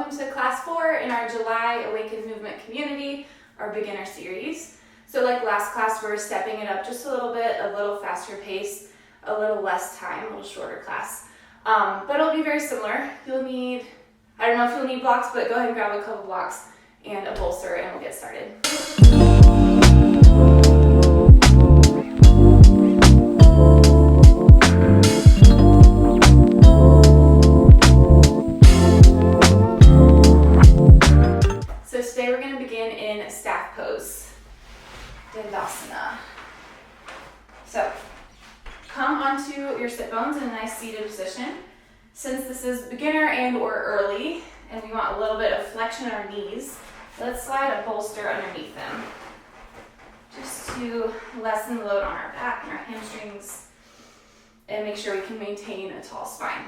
Welcome to class 4 in our July Awakened Movement community, our beginner series. So like last class, we're stepping it up just a little bit, a little faster pace, a little less time, a little shorter class. But it'll be very similar. You'll need, I don't know if you'll need blocks, but go ahead and grab a couple blocks and a bolster and we'll get started. So today we're going to begin in staff pose, Dandasana. So come onto your sit bones in a nice seated position. Since this is beginner and or early, and we want a little bit of flexion in our knees, let's slide a bolster underneath them, just to lessen the load on our back and our hamstrings, and make sure we can maintain a tall spine.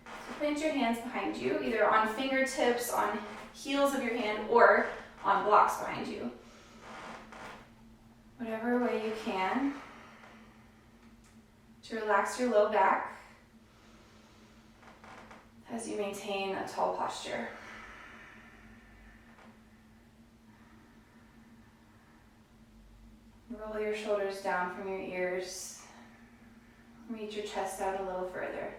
So plant your hands behind you, either on fingertips, on heels of your hand, or on blocks behind you. Whatever way you can to relax your low back as you maintain a tall posture. Roll your shoulders down from your ears. Reach your chest out a little further.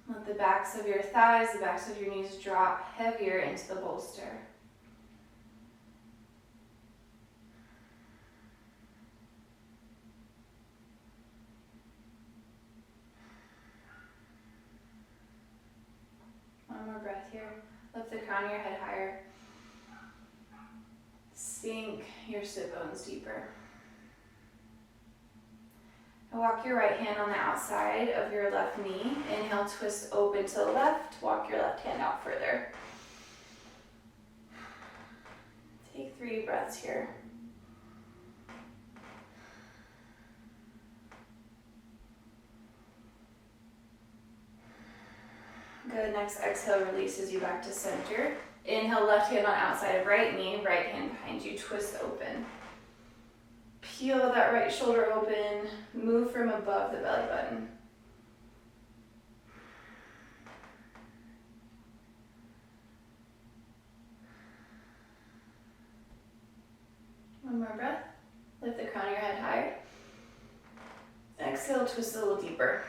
Let the backs of your thighs, the backs of your knees drop heavier into the bolster. One more breath here. Lift the crown of your head higher. Sink your sit bones deeper. And walk your right hand on the outside of your left knee. Inhale, twist open to the left. Walk your left hand out further. Take 3 breaths here. Good, next exhale releases you back to center. Inhale, left hand on outside of right knee, right hand behind you, twist open. Peel that right shoulder open, move from above the belly button. One more breath. Lift the crown of your head higher. Exhale, twist a little deeper.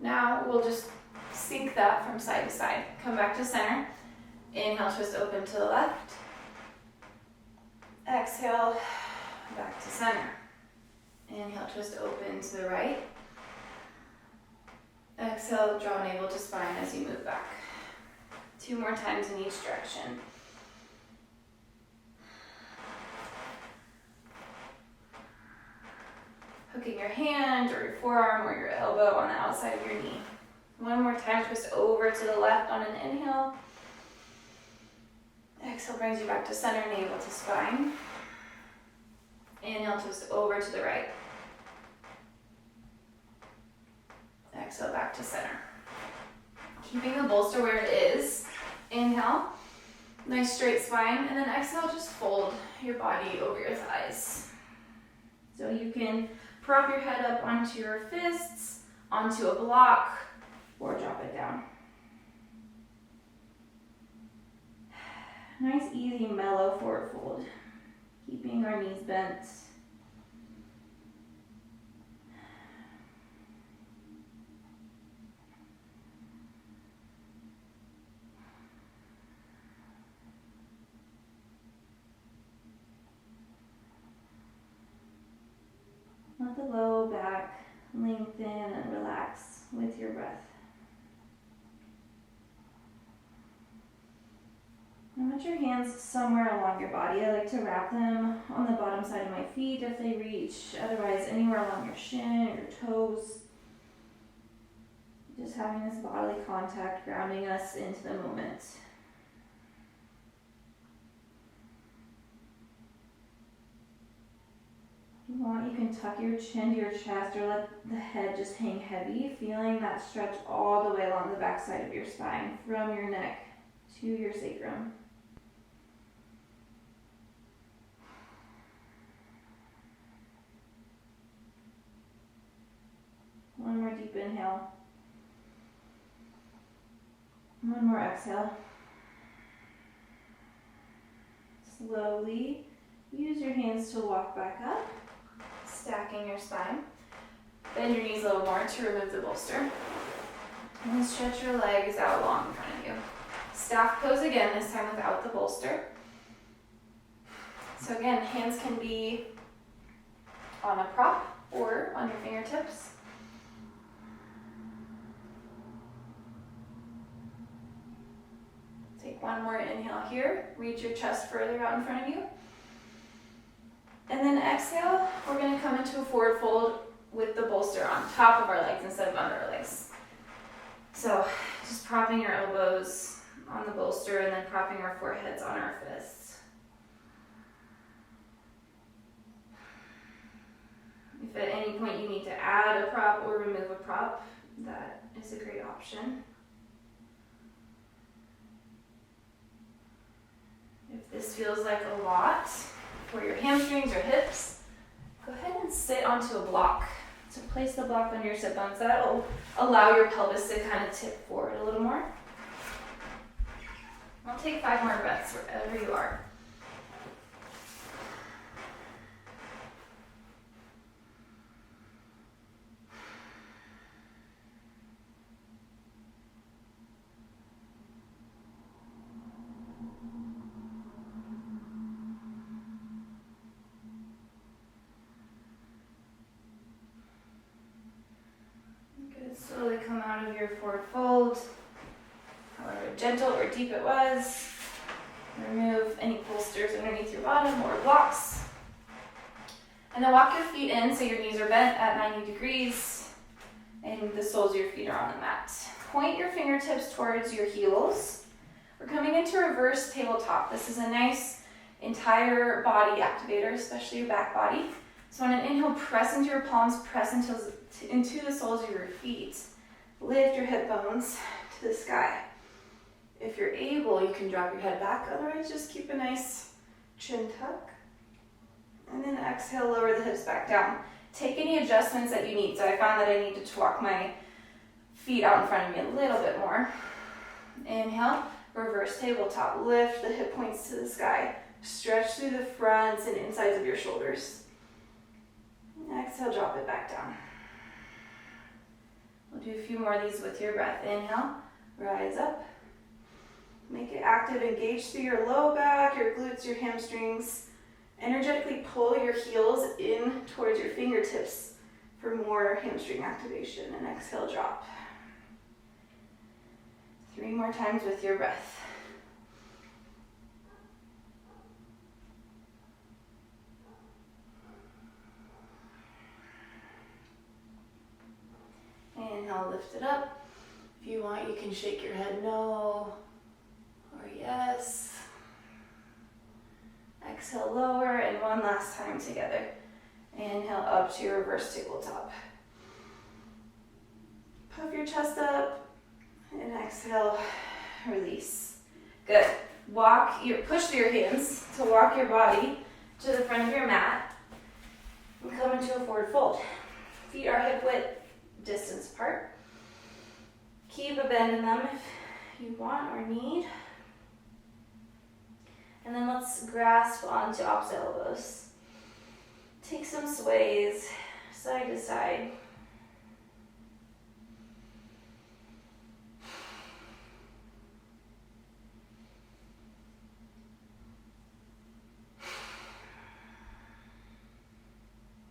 Now we'll just sink that from side to side. Come back to center. Inhale, twist open to the left. Exhale, back to center. Inhale, twist open to the right. Exhale, draw navel to spine as you move back. 2 more times in each direction. Hooking your hand or your forearm or your elbow on the outside of your knee. 1 more time, twist over to the left on an inhale. Exhale brings you back to center, navel to spine. Inhale, twist over to the right. Exhale, back to center. Keeping the bolster where it is. Inhale, nice straight spine, and then exhale, just fold your body over your thighs. So you can prop your head up onto your fists, onto a block, or drop it down. Nice, easy, mellow forward fold. Keeping our knees bent. Let the low back lengthen and relax with your breath. And put your hands somewhere along your body. I like to wrap them on the bottom side of my feet if they reach. Otherwise, anywhere along your shin or your toes. Just having this bodily contact, grounding us into the moment. If you want, you can tuck your chin to your chest or let the head just hang heavy, feeling that stretch all the way along the back side of your spine, from your neck to your sacrum. deep inhale. One more exhale. Slowly use your hands to walk back up, stacking your spine. Bend your knees a little more to remove the bolster. And then stretch your legs out long in front of you. Staff pose again, this time without the bolster. So again, hands can be on a prop or on your fingertips. Take one more inhale here. Reach your chest further out in front of you. And then exhale, we're going to come into a forward fold with the bolster on top of our legs instead of under our legs. So just propping your elbows on the bolster and then propping our foreheads on our fists. If at any point you need to add a prop or remove a prop, that is a great option. If this feels like a lot for your hamstrings or hips, go ahead and sit onto a block. So place the block under your sit bones. That'll allow your pelvis to kind of tip forward a little more. I'll take 5 more breaths wherever you are. Slowly come out of your forward fold, however gentle or deep it was. Remove any bolsters underneath your bottom or blocks. And then walk your feet in so your knees are bent at 90 degrees and the soles of your feet are on the mat. Point your fingertips towards your heels. We're coming into reverse tabletop. This is a nice entire body activator, especially your back body. So on an inhale, press into your palms, press into the soles of your feet. Lift your hip bones to the sky. If you're able, you can drop your head back. Otherwise, just keep a nice chin tuck. And then exhale, lower the hips back down. Take any adjustments that you need. So I found that I needed to walk my feet out in front of me a little bit more. Inhale, reverse tabletop. Lift the hip points to the sky. Stretch through the fronts and insides of your shoulders. Exhale, drop it back down. We'll do a few more of these with your breath. Inhale, rise up. Make it active. Engage through your low back, your glutes, your hamstrings. Energetically pull your heels in towards your fingertips for more hamstring activation. And exhale, drop. 3 more times with your breath. Inhale, lift it up. If you want, you can shake your head no or yes. Exhale, lower, and one last time together. Inhale up to your reverse tabletop. Puff your chest up, and exhale, release. Good. Push through your hands to walk your body to the front of your mat and come into a forward fold. Feet are hip width distance apart. Keep a bend in them if you want or need. And then let's grasp onto opposite elbows. Take some sways side to side.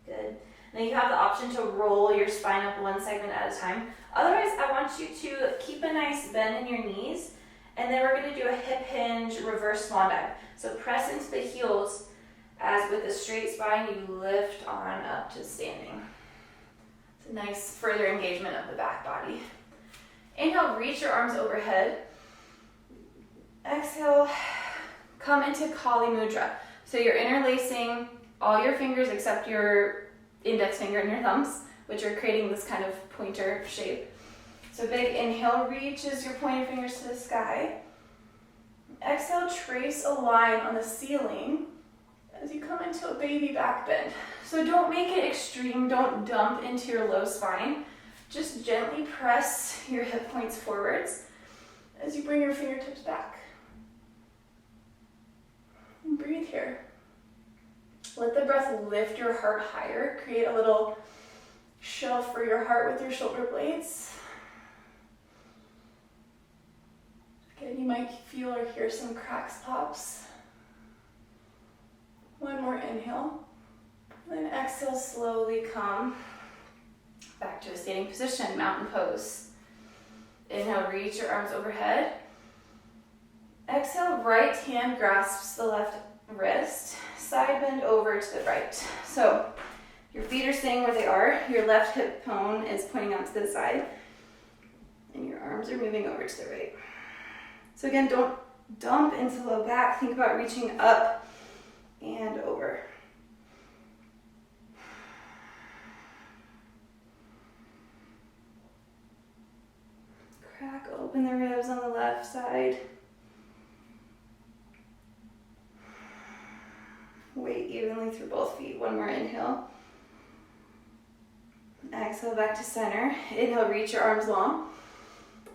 Good. Now you have the option to roll your spine up one segment at a time. Otherwise, I want you to keep a nice bend in your knees, and then we're going to do a hip hinge reverse swan dive. So press into the heels as with a straight spine, you lift on up to standing. It's a nice further engagement of the back body. Inhale, reach your arms overhead. Exhale, come into Kali Mudra. So you're interlacing all your fingers except your index finger and your thumbs, which are creating this kind of pointer shape. So big inhale reaches your pointer fingers to the sky. Exhale, trace a line on the ceiling as you come into a baby back bend. So don't make it extreme, don't dump into your low spine. Just gently press your hip points forwards as you bring your fingertips back. And breathe here. Let the breath lift your heart higher. Create a little shelf for your heart with your shoulder blades. Again, you might feel or hear some cracks, pops. One more inhale. Then exhale, slowly come back to a standing position, mountain pose. Inhale, reach your arms overhead. Exhale, right hand grasps the left wrist. Side bend over to the right. So your feet are staying where they are. Your left hip bone is pointing out to the side. And your arms are moving over to the right. So again, don't dump into low back. Think about reaching up and over. Crack open the ribs on the left side. Weight evenly through both feet. One more inhale. Exhale back to center. Inhale, reach your arms long.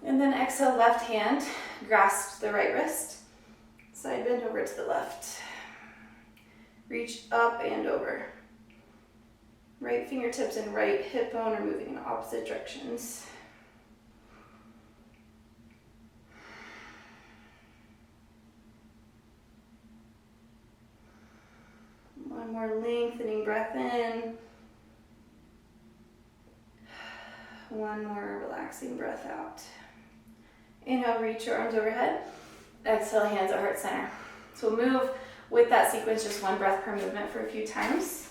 And then exhale, left hand grasps the right wrist. Side bend over to the left. Reach up and over. Right fingertips and right hip bone are moving in opposite directions. One more lengthening breath in. One more relaxing breath out. Inhale, reach your arms overhead. Exhale, hands at heart center. So we'll move with that sequence, just one breath per movement for a few times.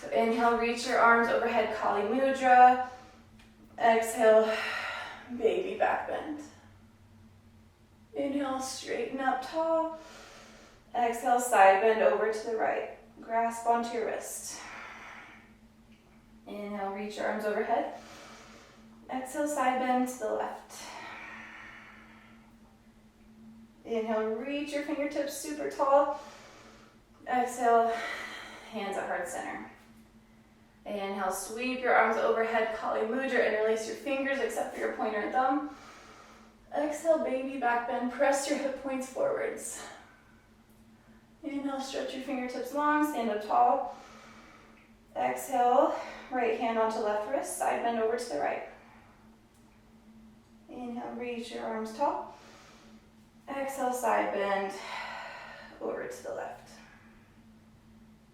So inhale, reach your arms overhead, Kali Mudra. Exhale, baby back bend. Inhale, straighten up tall. Exhale, side bend over to the right. Grasp onto your wrist. Inhale, reach your arms overhead. Exhale, side bend to the left. Inhale, reach your fingertips super tall. Exhale, hands at heart center. Inhale, sweep your arms overhead, Kali Mudra, interlace your fingers except for your pointer and thumb. Exhale, baby back bend, press your hip points forwards. Inhale, stretch your fingertips long, stand up tall. Exhale, right hand onto left wrist, side bend over to the right. Inhale, reach your arms tall. Exhale, side bend over to the left.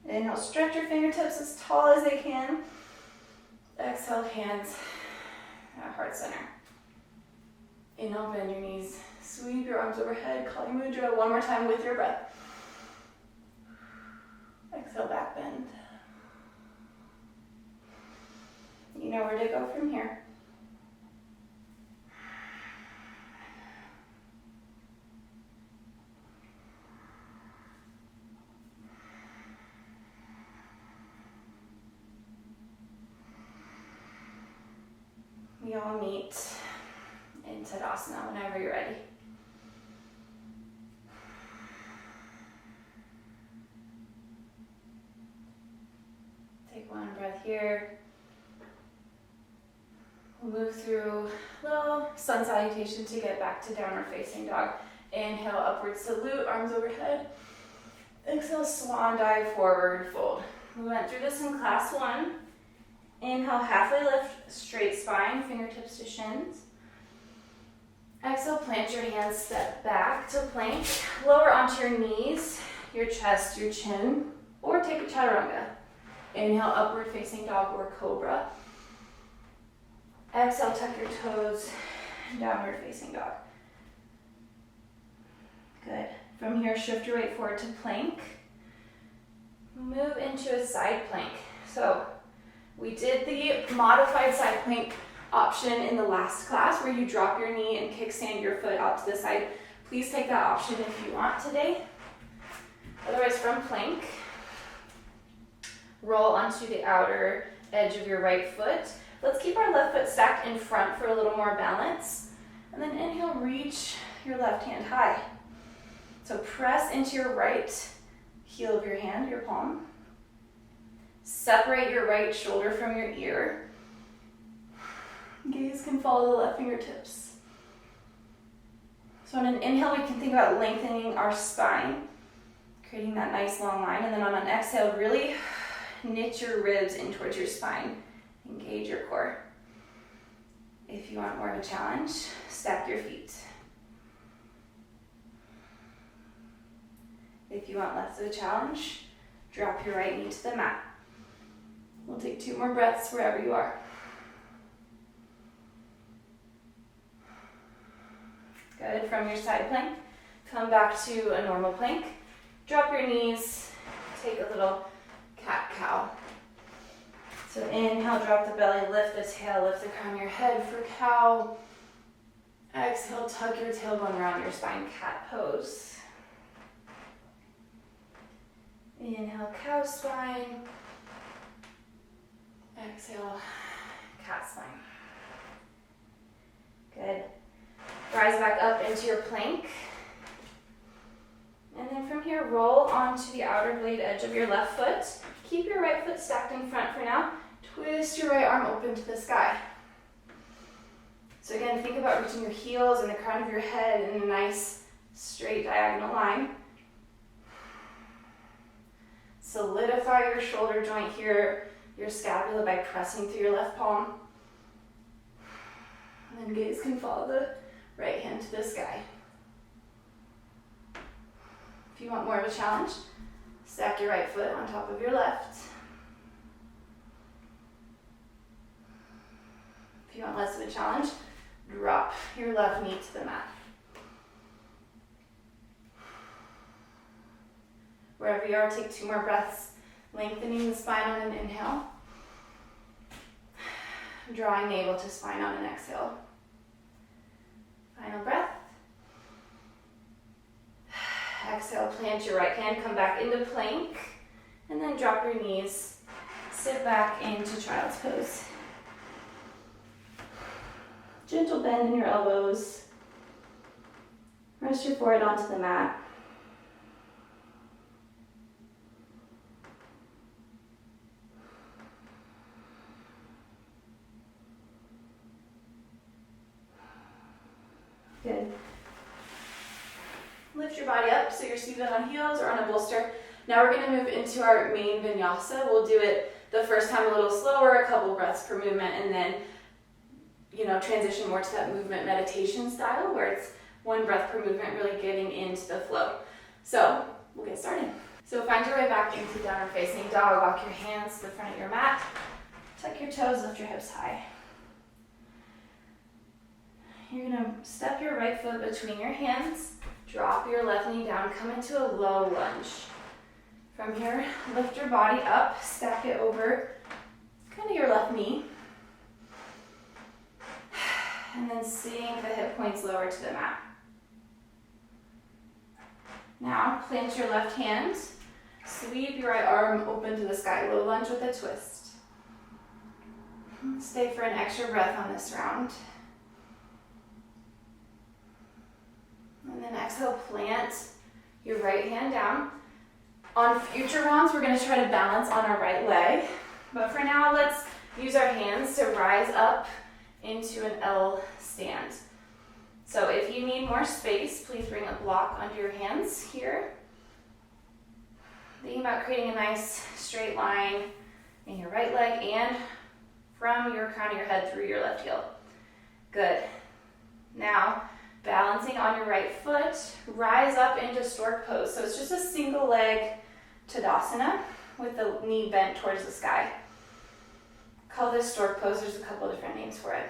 Inhale, stretch your fingertips as tall as they can. Exhale, hands at heart center. Inhale, bend your knees. Sweep your arms overhead, Kali Mudra. One more time with your breath. Exhale, back bend. You know where to go from here. We all meet in Tadasana whenever you're ready. Take one breath here. We'll move through a little sun salutation to get back to downward facing dog. Inhale, upward salute, arms overhead. Exhale, swan dive, forward fold. We went through this in class 1. Inhale, halfway lift, straight spine, fingertips to shins. Exhale, plant your hands, step back to plank. Lower onto your knees, your chest, your chin, or take a chaturanga. Inhale, upward facing dog or cobra. Exhale, tuck your toes, downward facing dog. Good. From here, shift your weight forward to plank. Move into a side plank. So we did the modified side plank option in the last class where you drop your knee and kickstand your foot out to the side. Please take that option if you want today. Otherwise, from plank, roll onto the outer edge of your right foot. Let's keep our left foot stacked in front for a little more balance. And then inhale, reach your left hand high. So press into your right heel of your hand, your palm. Separate your right shoulder from your ear. Gaze can follow the left fingertips. So on an inhale, we can think about lengthening our spine, creating that nice long line. And then on an exhale, really knit your ribs in towards your spine. Engage your core. If you want more of a challenge, stack your feet. If you want less of a challenge, drop your right knee to the mat. We'll take 2 more breaths wherever you are. Good. From your side plank, come back to a normal plank. Drop your knees, take a little cat-cow. So inhale, drop the belly, lift the tail, lift the crown of your head for cow. Exhale, tuck your tailbone around your spine, cat pose. Inhale, cow spine. Exhale, cat spine. Good. Rise back up into your plank. And then from here, roll onto the outer blade edge of your left foot. Keep your right foot stacked in front for now. Twist your right arm open to the sky. So again, think about reaching your heels and the crown of your head in a nice straight diagonal line. Solidify your shoulder joint here, your scapula, by pressing through your left palm. And then gaze can follow the right hand to the sky. If you want more of a challenge, stack your right foot on top of your left. If you want less of a challenge, drop your left knee to the mat. Wherever you are, take 2 more breaths, lengthening the spine on an inhale, drawing navel to spine on an exhale. Final breath. Exhale, plant your right hand, come back into plank, and then drop your knees. Sit back into child's pose. Gentle bend in your elbows. Rest your forehead onto the mat. Good. Lift your body up so you're seated on heels or on a bolster. Now we're going to move into our main vinyasa. We'll do it the first time a little slower, a couple breaths per movement, and then transition more to that movement meditation style where it's 1 breath per movement, really getting into the flow. So we'll get started. So find your way back into downward facing dog. Walk your hands to the front of your mat. Tuck your toes, lift your hips high. You're going to step your right foot between your hands, drop your left knee down, come into a low lunge. From here, lift your body up, stack it over kind of your left knee. And then sink the hip points lower to the mat. Now, plant your left hand, sweep your right arm open to the sky, low lunge with a twist. Stay for an extra breath on this round. And then exhale, plant your right hand down. On future rounds, we're going to try to balance on our right leg. But for now, let's use our hands to rise up into an L stand. So if you need more space, please bring a block under your hands here. Thinking about creating a nice straight line in your right leg and from your crown of your head through your left heel. Good. Now, balancing on your right foot, rise up into stork pose. So it's just a single leg Tadasana with the knee bent towards the sky. Call this stork pose. There's a couple different names for it.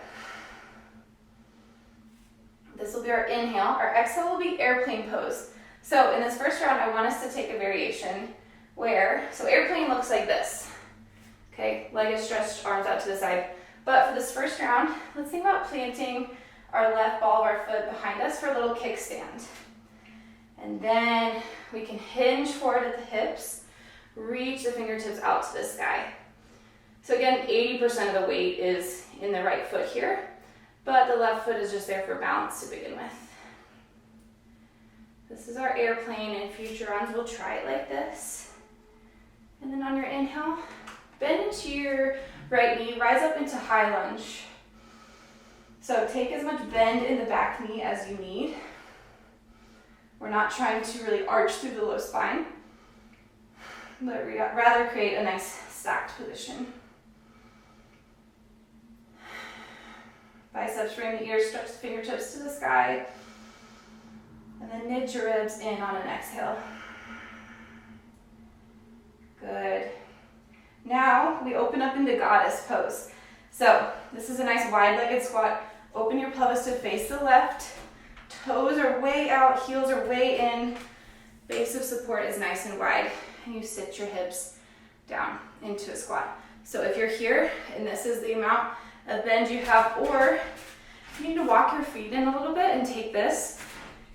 This will be our inhale. Our exhale will be airplane pose. So in this first round, I want us to take a variation where, so airplane looks like this. Okay, leg is stretched, arms out to the side. But for this first round, let's think about planting our left ball of our foot behind us for a little kickstand. And then we can hinge forward at the hips, reach the fingertips out to the sky. So again, 80% of the weight is in the right foot here, but the left foot is just there for balance to begin with. This is our airplane. In future rounds, we'll try it like this. And then on your inhale, bend into your right knee, rise up into high lunge. So take as much bend in the back knee as you need. We're not trying to really arch through the low spine, but rather create a nice stacked position. Biceps frame the ears, stretch the fingertips to the sky, and then knit your ribs in on an exhale. Good. Now we open up into goddess pose. So this is a nice wide-legged squat. Open your pelvis to face the left. Toes are way out, heels are way in. Base of support is nice and wide. And you sit your hips down into a squat. So if you're here and this is the amount of bend you have, or you need to walk your feet in a little bit and take this,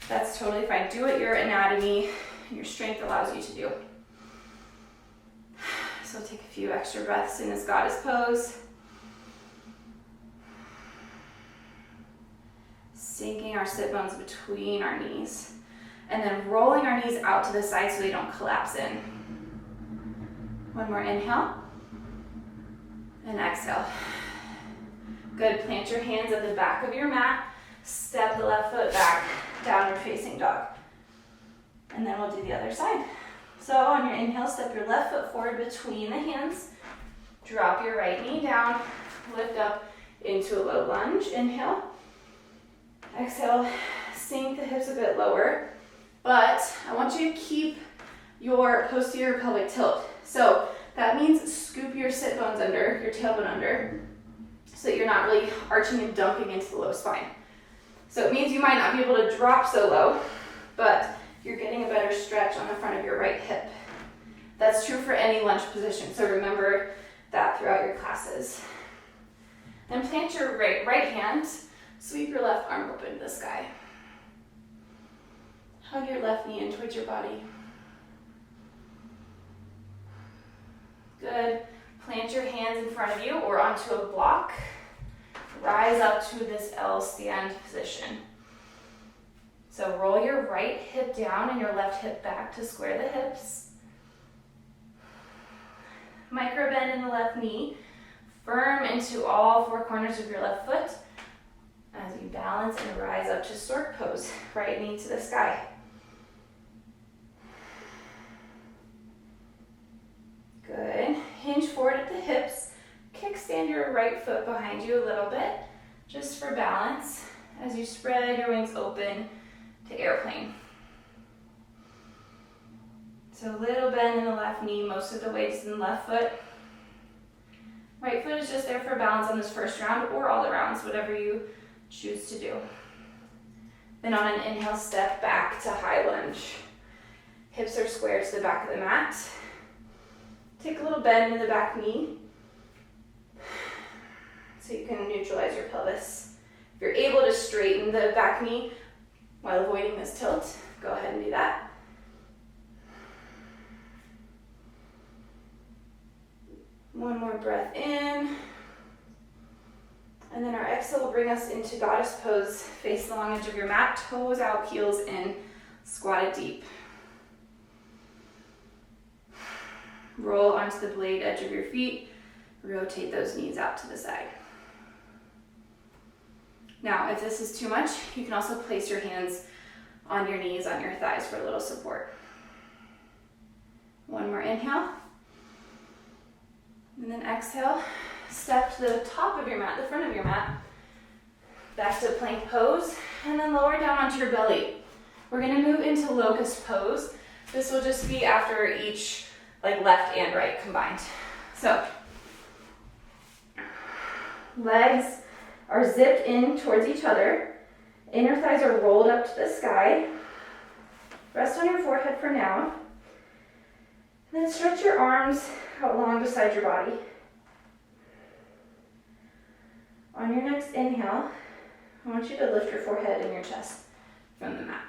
that's totally fine. Do what your anatomy and your strength allows you to do. So take a few extra breaths in this goddess pose. Sinking our sit bones between our knees. And then rolling our knees out to the side so they don't collapse in. One more inhale. And exhale. Good, plant your hands at the back of your mat. Step the left foot back, downward facing dog. And then we'll do the other side. So on your inhale, step your left foot forward between the hands. Drop your right knee down. Lift up into a low lunge. Inhale. Exhale, sink the hips a bit lower. But I want you to keep your posterior pelvic tilt. So that means scoop your sit bones under, your tailbone under, so that you're not really arching and dumping into the low spine. So it means you might not be able to drop so low, but you're getting a better stretch on the front of your right hip. That's true for any lunge position, so remember that throughout your classes. Then plant your right hand, sweep your left arm open to the sky. Hug your left knee in towards your body. Good. Plant your hands in front of you or onto a block. Rise up to this L stand position. So roll your right hip down and your left hip back to square the hips. Micro bend in the left knee. Firm into all four corners of your left foot as you balance and rise up to stork pose. Right knee to the sky. Good. Hinge forward at the hips. Kickstand your right foot behind you a little bit, just for balance, as you spread your wings open to airplane. So a little bend in the left knee, most of the weight's in the left foot. Right foot is just there for balance on this first round, or all the rounds, whatever you choose to do. Then on an inhale, step back to high lunge. Hips are square to the back of the mat. Take a little bend in the back knee so you can neutralize your pelvis. If you're able to straighten the back knee while avoiding this tilt, go ahead and do that. One more breath in. And then our exhale will bring us into goddess pose. Face the long edge of your mat, toes out, heels in, squatted deep. Roll onto the blade edge of your feet. Rotate those knees out to the side. Now, if this is too much, you can also place your hands on your knees, on your thighs for a little support. One more inhale. And then exhale. Step to the top of your mat, the front of your mat. Back to plank pose. And then lower down onto your belly. We're going to move into locust pose. This will just be after each left and right combined. So, legs are zipped in towards each other. Inner thighs are rolled up to the sky. Rest on your forehead for now. And then stretch your arms out long beside your body. On your next inhale, I want you to lift your forehead and your chest from the mat.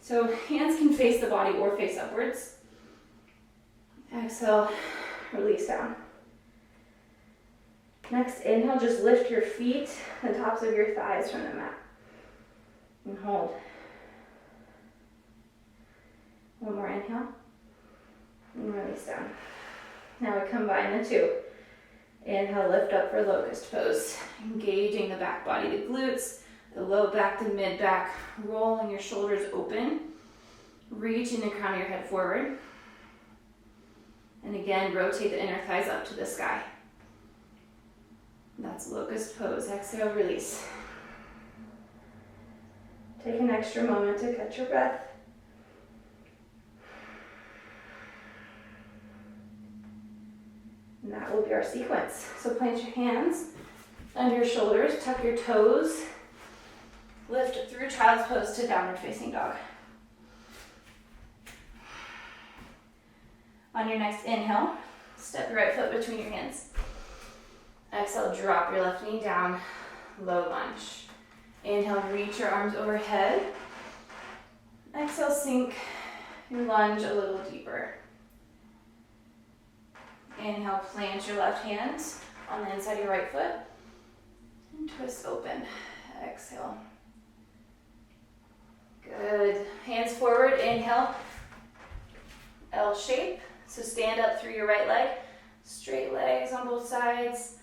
So hands can face the body or face upwards. Exhale, release down. Next inhale, just lift your feet, the tops of your thighs from the mat. And hold. One more inhale. And release down. Now we combine the two. Inhale, lift up for locust pose. Engaging the back body, the glutes, the low back, the mid back, rolling your shoulders open, reaching the crown of your head forward. And again, rotate the inner thighs up to the sky. That's locust pose. Exhale, release. Take an extra moment to catch your breath. And that will be our sequence. So plant your hands under your shoulders, tuck your toes, lift through child's pose to downward facing dog. On your next inhale, step your right foot between your hands. Exhale, drop your left knee down, low lunge. Inhale, reach your arms overhead. Exhale, sink your lunge a little deeper. Inhale, plant your left hand on the inside of your right foot and twist open. Exhale. Good. Hands forward, inhale, L shape. So stand up through your right leg, straight legs on both sides.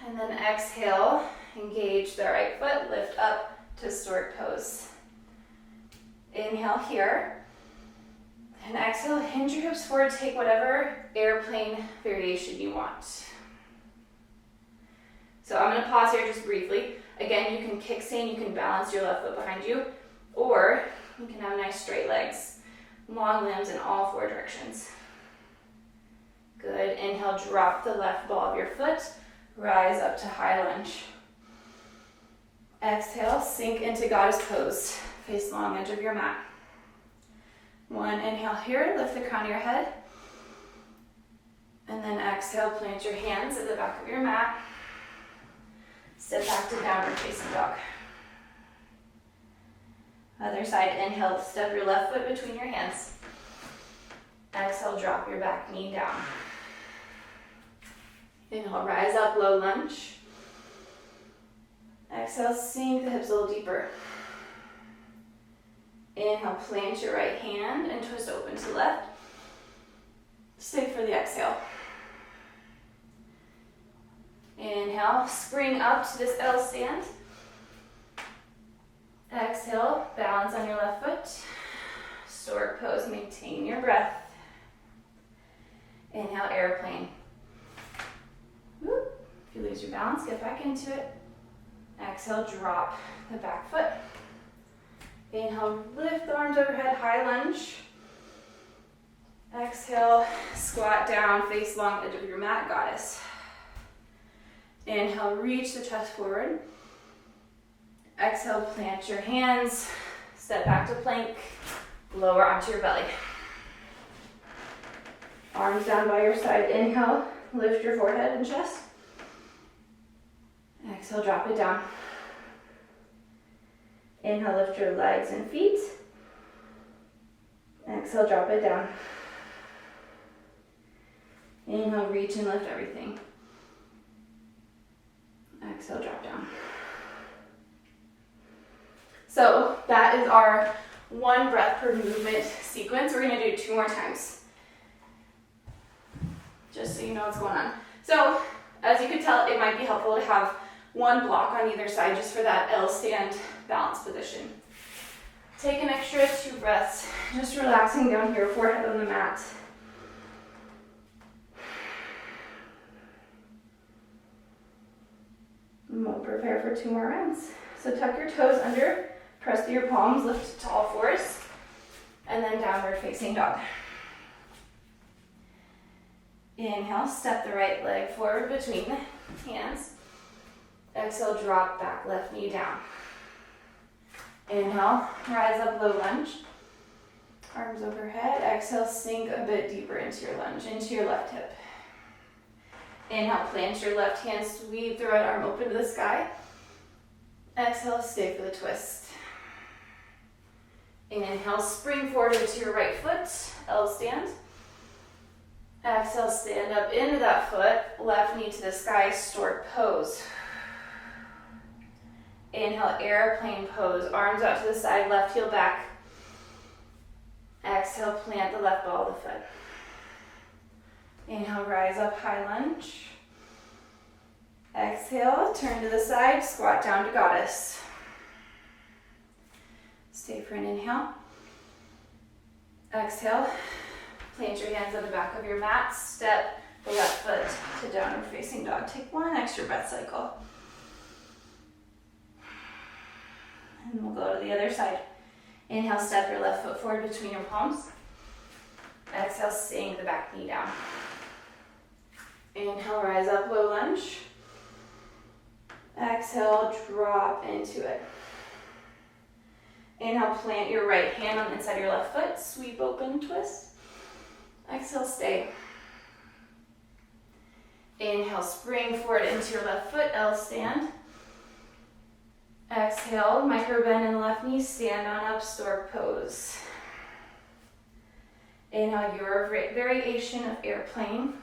And then exhale, engage the right foot, lift up to stork pose. Inhale here. And exhale, hinge your hips forward, take whatever airplane variation you want. So I'm gonna pause here just briefly. Again, you can kickstand, you can balance your left foot behind you, or you can have nice straight legs. Long limbs in all four directions. Good. Inhale, drop the left ball of your foot. Rise up to high lunge. Exhale, sink into goddess pose. Face long edge of your mat. One inhale here, lift the crown of your head. And then exhale, plant your hands at the back of your mat. Step back to downward facing dog. Other side, inhale, step your left foot between your hands. Exhale, drop your back knee down. Inhale, rise up, low lunge. Exhale, sink the hips a little deeper. Inhale, plant your right hand and twist open to the left. Stay for the exhale. Inhale, spring up to this L stand. Exhale, balance on your left foot. Stork pose, maintain your breath. Inhale, airplane. Whoop. If you lose your balance, get back into it. Exhale, drop the back foot. Inhale, lift the arms overhead, high lunge. Exhale, squat down, face long edge of your mat, goddess. Inhale, reach the chest forward. Exhale, plant your hands, step back to plank, lower onto your belly. Arms down by your side. Inhale, lift your forehead and chest. Exhale, drop it down. Inhale, lift your legs and feet. Exhale, drop it down. Inhale, reach and lift everything. Exhale, drop down. So that is our 1 breath per movement sequence. We're gonna do 2 more times, just so you know what's going on. So as you can tell, it might be helpful to have 1 block on either side just for that L stand balance position. Take an extra 2 breaths, just relaxing down here, forehead on the mat. And we'll prepare for 2 more rounds. So tuck your toes under, press through your palms, lift to all fours, and then downward facing dog. Inhale, step the right leg forward between the hands. Exhale, drop back left knee down. Inhale, rise up, low lunge. Arms overhead. Exhale, sink a bit deeper into your lunge, into your left hip. Inhale, plant your left hand, sweep the right arm open to the sky. Exhale, stay for the twist. Inhale, spring forward to your right foot, L stand. Exhale, stand up into that foot, left knee to the sky, stork pose. Inhale, airplane pose, arms out to the side, left heel back. Exhale, plant the left ball of the foot. Inhale, rise up, high lunge. Exhale, turn to the side, squat down to goddess. Stay for an inhale. Exhale, plant your hands on the back of your mat, step the left foot to downward facing dog. Take one extra breath cycle. And we'll go to the other side. Inhale, step your left foot forward between your palms. Exhale, sink the back knee down. Inhale, rise up, low lunge. Exhale, drop into it. Inhale, plant your right hand on the inside of your left foot, sweep open, twist. Exhale, stay. Inhale, spring forward into your left foot, L stand. Exhale, micro bend in the left knee, stand on up, stork pose. Inhale, your variation of airplane.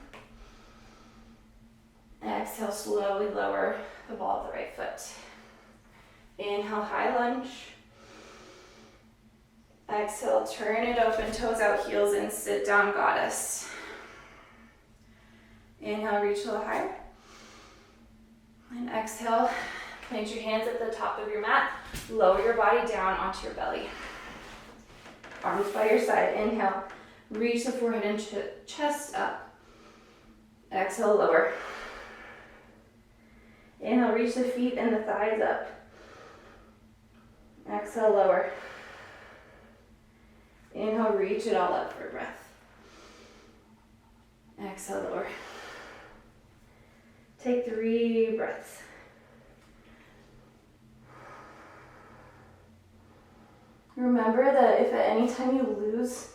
Exhale, slowly lower the ball of the right foot. Inhale, high lunge. Exhale, turn it open, toes out, heels in, sit down, goddess. Inhale, reach a little higher. And exhale, plant your hands at the top of your mat. Lower your body down onto your belly. Arms by your side. Inhale, reach the forehead and chest up. Exhale, lower. Inhale, reach the feet and the thighs up. Exhale, lower. Inhale, reach it all up for a breath. Exhale, lower. Take 3 breaths. Remember that if at any time you lose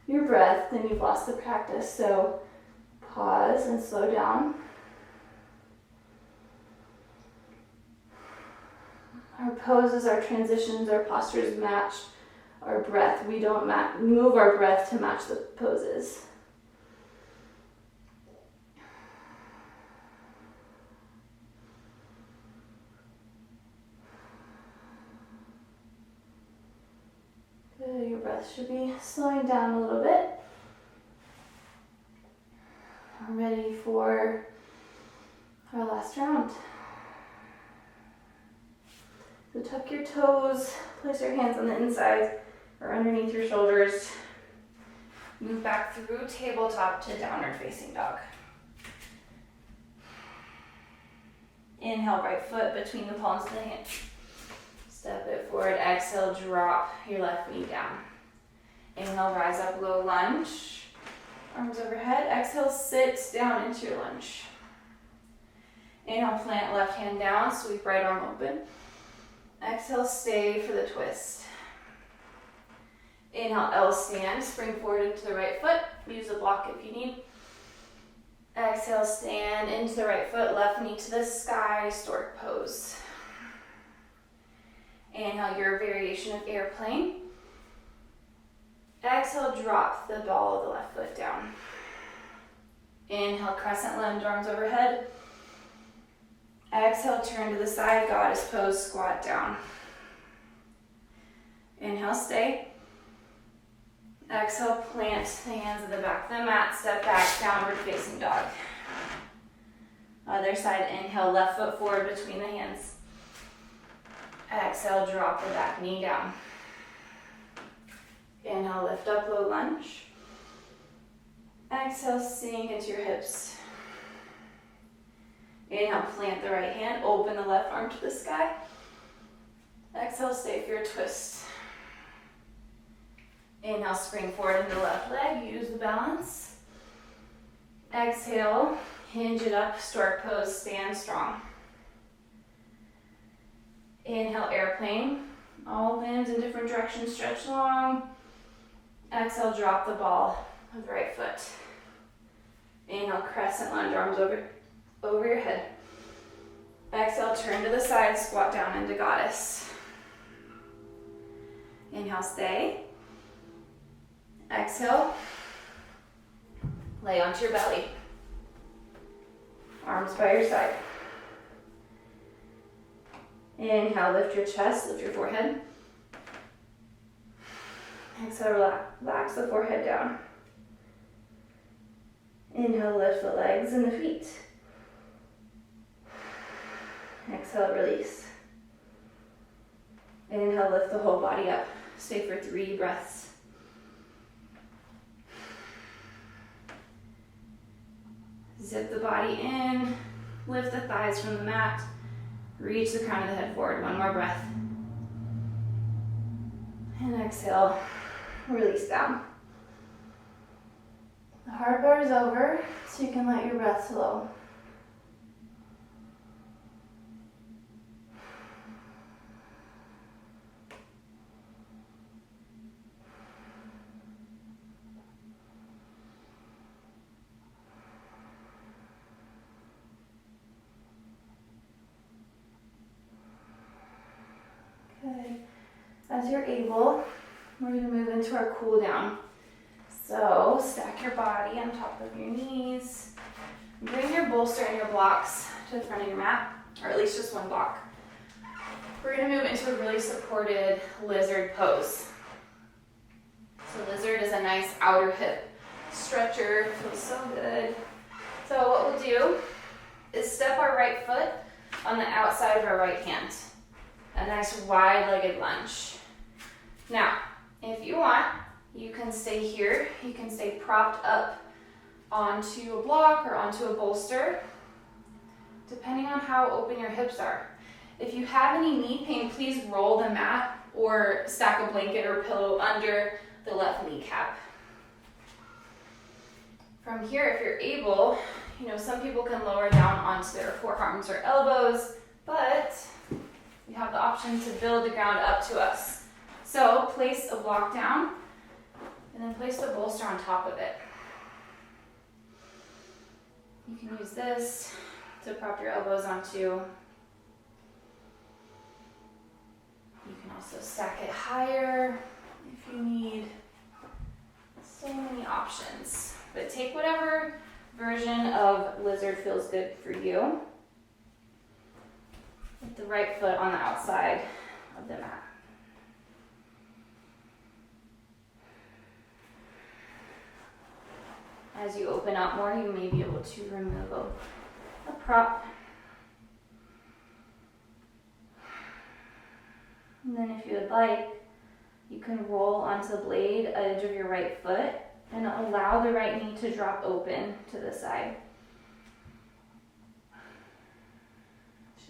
your breath, then you've lost the practice. So pause and slow down. Our poses, our transitions, our postures match our breath. We don't move our breath to match the poses. Good, your breath should be slowing down a little bit. We're ready for our last round. So tuck your toes, place your hands on the inside or underneath your shoulders. Move back through tabletop to downward facing dog. Inhale, right foot between the palms of the hands. Step it forward, exhale, drop your left knee down. Inhale, rise up, low lunge. Arms overhead, exhale, sit down into your lunge. Inhale, plant left hand down, sweep right arm open. Exhale, stay for the twist. Inhale, L stand, spring forward into the right foot. Use a block if you need. Exhale, stand into the right foot, left knee to the sky, stork pose. Inhale, your variation of airplane. Exhale, drop the ball of the left foot down. Inhale, crescent lunge, arms overhead. Exhale, turn to the side, goddess pose, squat down. Inhale, stay. Exhale, plant the hands at the back of the mat, step back, downward facing dog. Other side, inhale, left foot forward between the hands. Exhale, drop the back knee down. Inhale, lift up, low lunge. Exhale, sink into your hips. Inhale, plant the right hand, open the left arm to the sky. Exhale, stay for your twist. Inhale, spring forward into the left leg, use the balance. Exhale, hinge it up, stork pose, stand strong. Inhale, airplane. All limbs in different directions, stretch long. Exhale, drop the ball of the right foot. Inhale, crescent lunge, arms over your head. Exhale, turn to the side, squat down into goddess. Inhale, stay. Exhale, lay onto your belly. Arms by your side. Inhale, lift your chest, lift your forehead. Exhale, relax the forehead down. Inhale, lift the legs and the feet. Exhale, release. Inhale, lift the whole body up. Stay for 3 breaths. Zip the body in, lift the thighs from the mat, reach the crown of the head forward. 1 more breath. And exhale, release down. The hard part is over, so you can let your breath flow. Good. As you're able, we're going to move into our cool down. So stack your body on top of your knees. Bring your bolster and your blocks to the front of your mat, or at least just 1 block. We're going to move into a really supported lizard pose. So lizard is a nice outer hip stretcher. It feels so good. So what we'll do is step our right foot on the outside of our right hand. A nice wide-legged lunge. Now, if you want, you can stay here. You can stay propped up onto a block or onto a bolster, depending on how open your hips are. If you have any knee pain, please roll the mat or stack a blanket or pillow under the left kneecap. From here, if you're able, some people can lower down onto their forearms or elbows, but we have the option to build the ground up to us. So place a block down and then place the bolster on top of it. You can use this to prop your elbows onto. You can also stack it higher if you need. So many options. But take whatever version of lizard feels good for you. With the right foot on the outside of the mat. As you open up more, you may be able to remove a prop. And then if you would like, you can roll onto the blade edge of your right foot and allow the right knee to drop open to the side.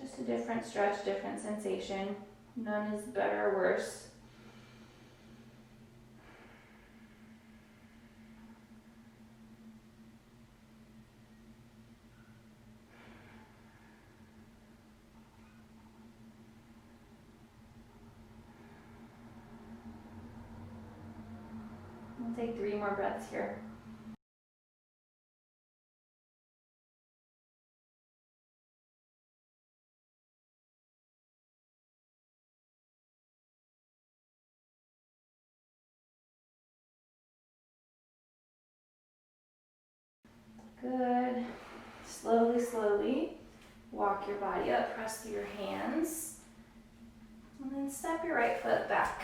Just a different stretch, different sensation. None is better or worse. We'll take 3 more breaths here. Good. Slowly, slowly walk your body up, press through your hands, and then step your right foot back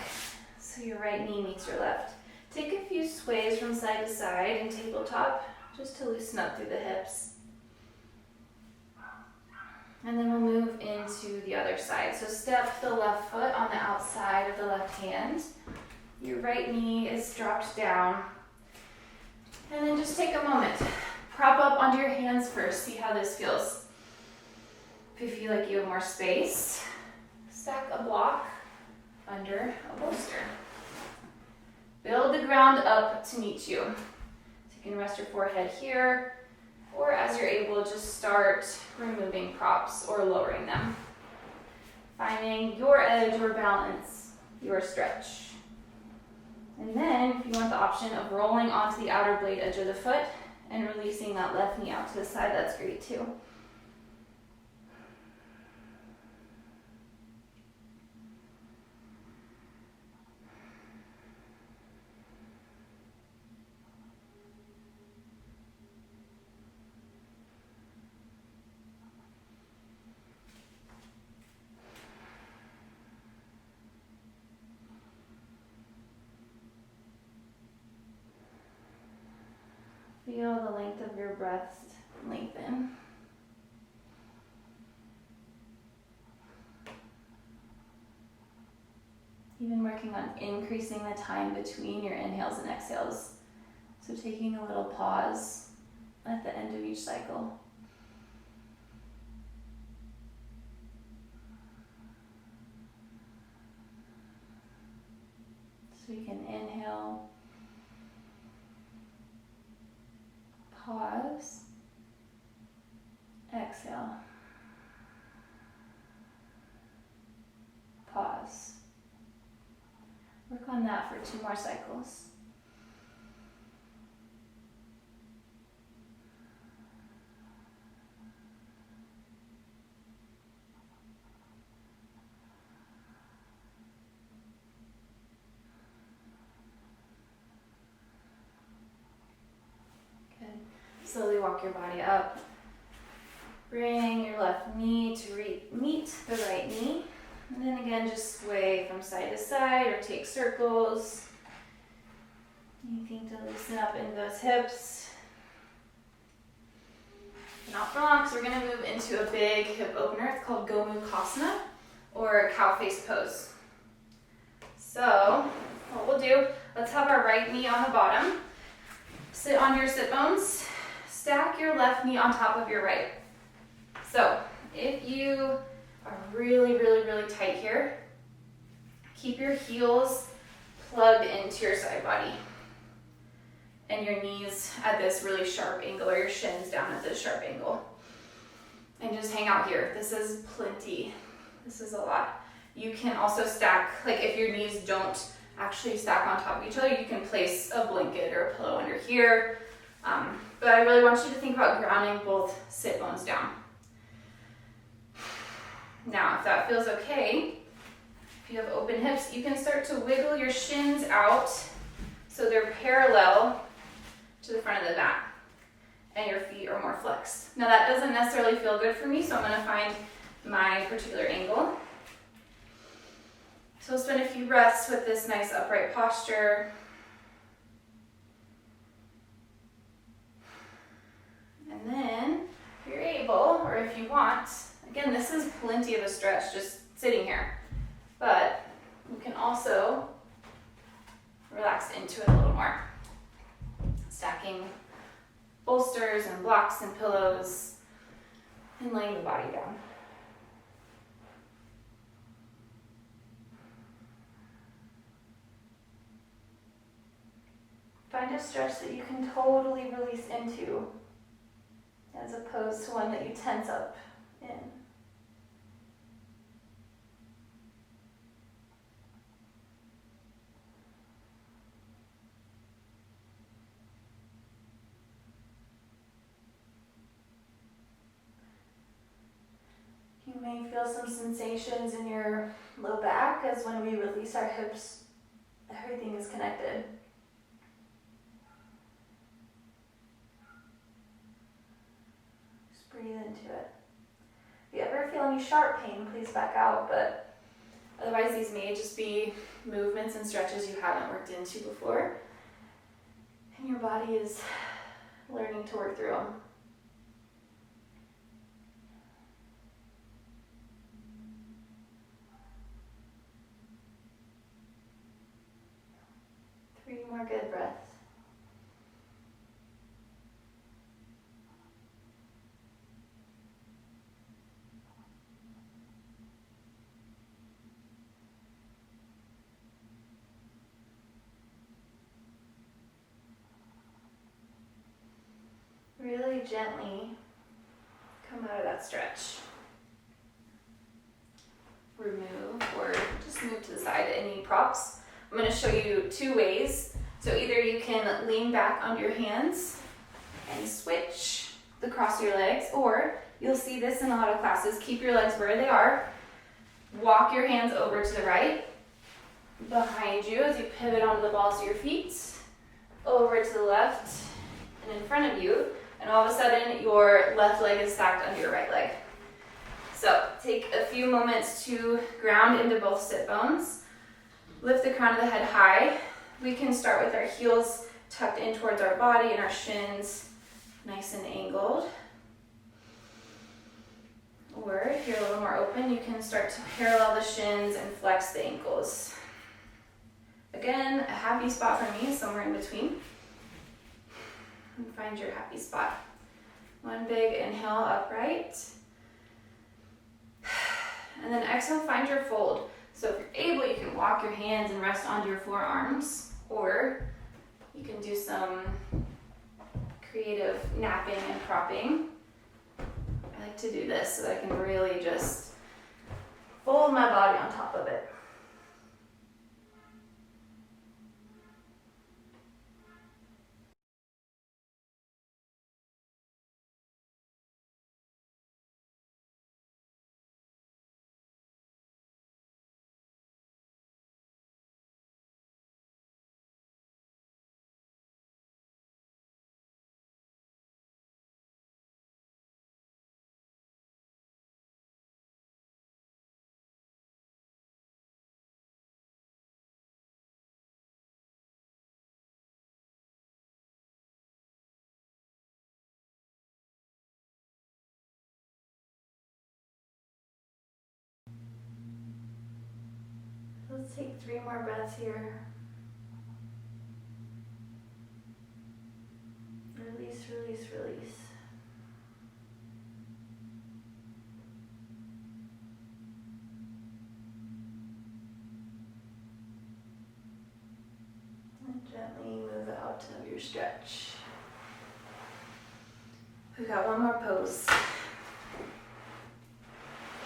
so your right knee meets your left. Take a few sways from side to side in tabletop just to loosen up through the hips. And then we'll move into the other side. So step the left foot on the outside of the left hand. Your right knee is dropped down. And then just take a moment. Prop up onto your hands first. See how this feels. If you feel like you have more space, stack a block under a bolster. Build the ground up to meet you. So you can rest your forehead here, or as you're able, just start removing props or lowering them. Finding your edge, your balance, your stretch. And then if you want the option of rolling onto the outer blade edge of the foot and releasing that left knee out to the side, that's great too. Feel the length of your breath lengthen. Even working on increasing the time between your inhales and exhales. So taking a little pause at the end of each cycle. So you can inhale, pause, exhale, pause. Work on that for 2 more cycles. Good. Slowly walk your body up. Bring your left knee to meet the right knee. And then again, just sway from side to side or take circles. Anything to loosen up in those hips. Not for long, because we're going to move into a big hip opener. It's called Gomukhasana, or cow face pose. So, what we'll do, let's have our right knee on the bottom. Sit on your sit bones. Stack your left knee on top of your right. So, if you are really tight here, keep your heels plugged into your side body and your knees at this really sharp angle, or your shins down at this sharp angle, and just hang out here. This is plenty. This is a lot. You can also stack, like if your knees don't actually stack on top of each other, you can place a blanket or a pillow under here, but I really want you to think about grounding both sit bones down. Now, if that feels okay, if you have open hips, you can start to wiggle your shins out so they're parallel to the front of the mat and your feet are more flexed. Now, that doesn't necessarily feel good for me, so I'm going to find my particular angle. So we'll spend a few breaths with this nice upright posture. And then, if you're able, or if you want, again, this is plenty of a stretch just sitting here, but you can also relax into it a little more. Stacking bolsters and blocks and pillows and laying the body down. Find a stretch that you can totally release into, as opposed to one that you tense up in. You may feel some sensations in your low back, as when we release our hips, everything is connected. Just breathe into it. If you ever feel any sharp pain, please back out, but otherwise these may just be movements and stretches you haven't worked into before, and your body is learning to work through them. Three more good breaths. Really gently come out of that stretch. Remove or just move to the side any props. I'm going to show you 2 ways. So either you can lean back on your hands and switch the cross of your legs, or you'll see this in a lot of classes. Keep your legs where they are. Walk your hands over to the right, behind you as you pivot onto the balls of your feet, over to the left and in front of you, and all of a sudden your left leg is stacked under your right leg. So take a few moments to ground into both sit bones. Lift the crown of the head high. We can start with our heels tucked in towards our body and our shins nice and angled. Or if you're a little more open, you can start to parallel the shins and flex the ankles. Again, a happy spot for me is somewhere in between. And find your happy spot. One big inhale, upright. And then exhale, find your fold. So if you're able, you can walk your hands and rest onto your forearms, or you can do some creative napping and propping. I like to do this so that I can really just fold my body on top of it. Let's take 3 more breaths here. Release, release, release. And gently move out of your stretch. We've got one more pose.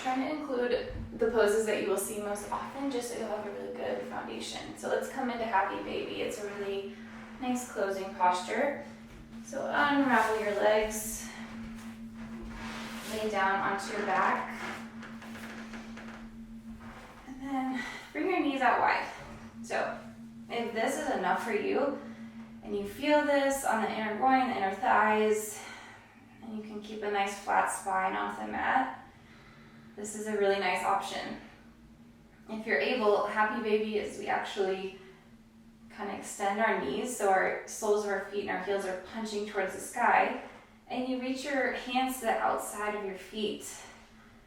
Trying to include the poses that you will see most often just so you'll have a really good foundation. So let's come into Happy Baby. It's a really nice closing posture. So unravel your legs, lay down onto your back, and then bring your knees out wide. So if this is enough for you, and you feel this on the inner groin, the inner thighs, and you can keep a nice flat spine off the mat, this is a really nice option. If you're able, Happy Baby is we actually kind of extend our knees so our soles of our feet and our heels are punching towards the sky, and you reach your hands to the outside of your feet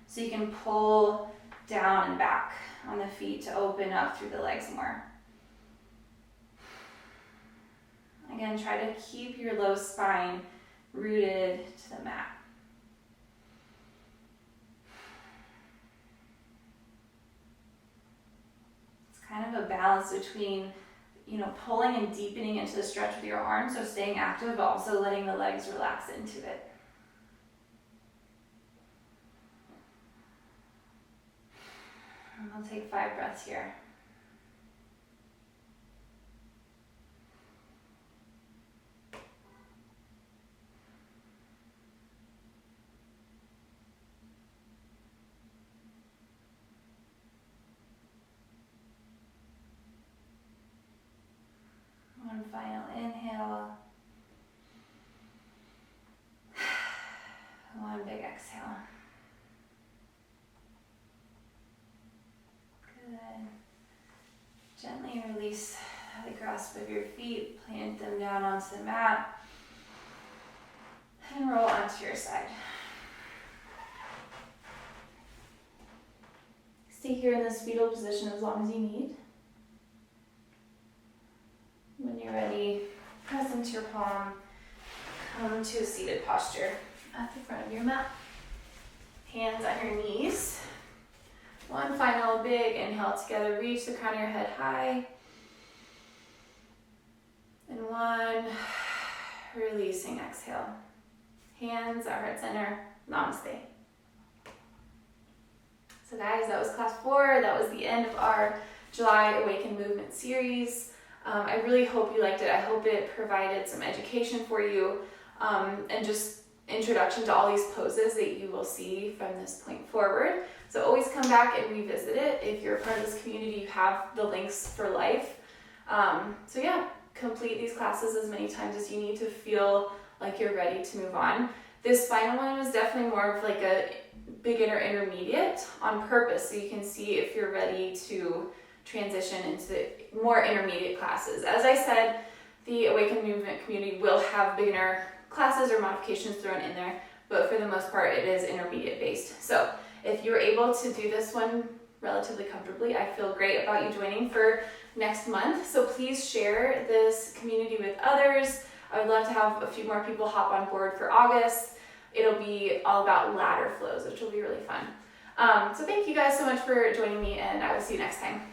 so you can pull down and back on the feet to open up through the legs more. Again, try to keep your low spine rooted to the mat. Kind of a balance between, pulling and deepening into the stretch with your arms, so staying active, but also letting the legs relax into it. And we'll take 5 breaths here. One final inhale. One big exhale. Good. Gently release the grasp of your feet, plant them down onto the mat, and roll onto your side. Stay here in this fetal position as long as you need. When you're ready, press into your palm, come to a seated posture at the front of your mat. Hands on your knees. One final big inhale together, reach the crown of your head high. And one releasing exhale. Hands at heart center, namaste. So guys, that was class 4. That was the end of our July Awaken Movement series. I really hope you liked it. I hope it provided some education for you and just introduction to all these poses that you will see from this point forward. So always come back and revisit it. If you're a part of this community, you have the links for life. So yeah, complete these classes as many times as you need to feel like you're ready to move on. This final one was definitely more of like a beginner intermediate on purpose, so you can see if you're ready to transition into more intermediate classes. As I said, the Awaken Movement community will have beginner classes or modifications thrown in there, but for the most part it is intermediate based. So if you're able to do this one relatively comfortably, I feel great about you joining for next month. So please share this community with others. I would love to have a few more people hop on board for August. It'll be all about ladder flows, which will be really fun. So thank you guys so much for joining me, and I will see you next time.